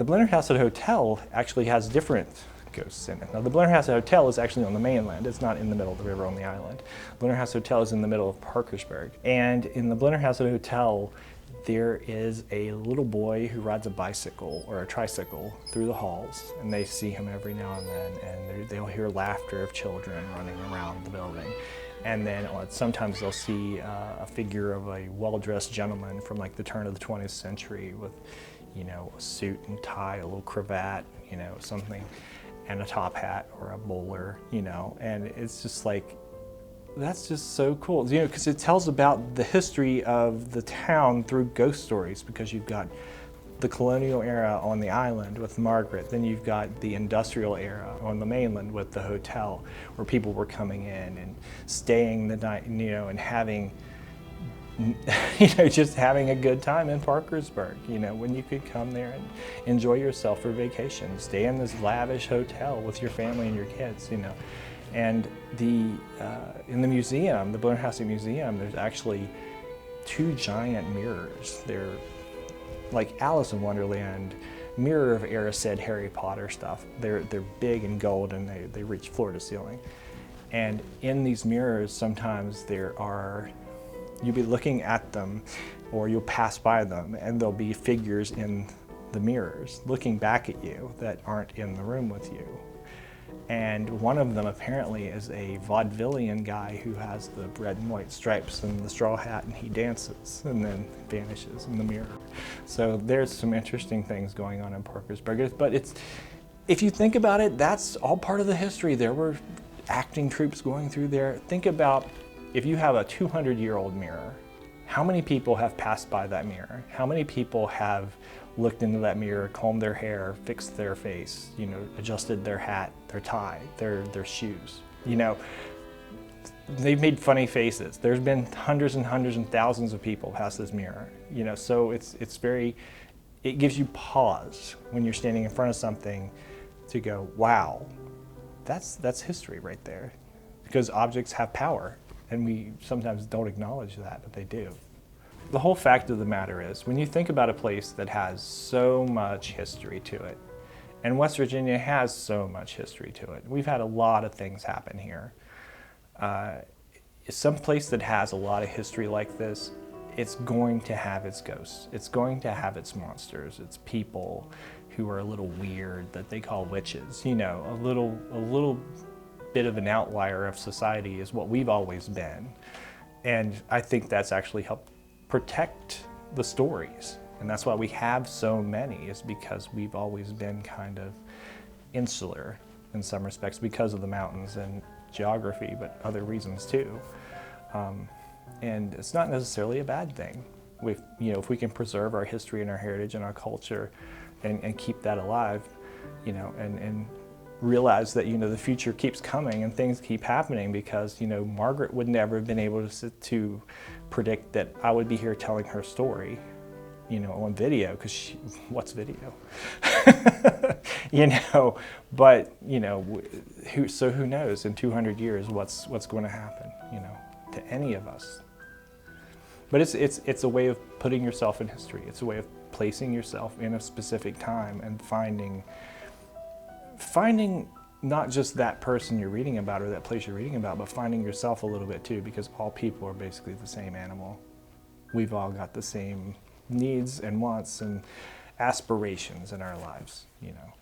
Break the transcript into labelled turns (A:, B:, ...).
A: The Blennerhassett Hotel actually has different ghosts in it. Now, the Blennerhassett Hotel is actually on the mainland. It's not in the middle of the river on the island. Blennerhassett Hotel is in the middle of Parkersburg. And in the Blennerhassett Hotel, there is a little boy who rides a bicycle or a tricycle through the halls, and they see him every now and then, and they'll hear laughter of children running around the building. And then sometimes they'll see a figure of a well-dressed gentleman from like the turn of the 20th century with, you know, a suit and tie, a little cravat, you know, something, and a top hat or a bowler, you know, and it's just like, that's just so cool, you know, because it tells about the history of the town through ghost stories, because you've got the colonial era on the island with Margaret, then you've got the industrial era on the mainland with the hotel, where people were coming in and staying the night, you know, and having, you know, just having a good time in Parkersburg, you know, when you could come there and enjoy yourself for vacation, stay in this lavish hotel with your family and your kids, you know. And in the museum, the Blennerhassett Museum, there's actually 2 giant mirrors. They're like Alice in Wonderland, Mirror of Erised Harry Potter stuff. They're big and gold, and they reach floor to ceiling. And in these mirrors, sometimes you'll be looking at them, or you'll pass by them, and there'll be figures in the mirrors looking back at you that aren't in the room with you. And one of them apparently is a vaudevillian guy who has the red and white stripes and the straw hat, and he dances and then vanishes in the mirror. So there's some interesting things going on in Parkersburg. But if you think about it, that's all part of the history. There were acting troupes going through there. Think about if you have a 200-year-old mirror, how many people have passed by that mirror? How many people have looked into that mirror, combed their hair, fixed their face, you know, adjusted their hat, their tie, their shoes? You know, they've made funny faces. There's been hundreds and hundreds and thousands of people past this mirror, you know, so it gives you pause when you're standing in front of something to go, wow, that's history right there. Because objects have power, and we sometimes don't acknowledge that, but they do. The whole fact of the matter is, when you think about a place that has so much history to it, and West Virginia has so much history to it, we've had a lot of things happen here. Some place that has a lot of history like this, it's going to have its ghosts. It's going to have its monsters, its people who are a little weird that they call witches. You know, a little bit of an outlier of society is what we've always been. And I think that's actually helped protect the stories. And that's why we have so many, is because we've always been kind of insular in some respects because of the mountains and geography, but other reasons too. And it's not necessarily a bad thing. If we can preserve our history and our heritage and our culture and keep that alive, you know, and realize that, you know, the future keeps coming and things keep happening, because, you know, Margaret would never have been able to predict that I would be here telling her story, you know, on video, because what's video? You know, but, you know, who knows in 200 years what's going to happen, you know, to any of us. But it's a way of putting yourself in history. It's a way of placing yourself in a specific time and finding not just that person you're reading about or that place you're reading about, but finding yourself a little bit too, because all people are basically the same animal. We've all got the same needs and wants and aspirations in our lives, you know.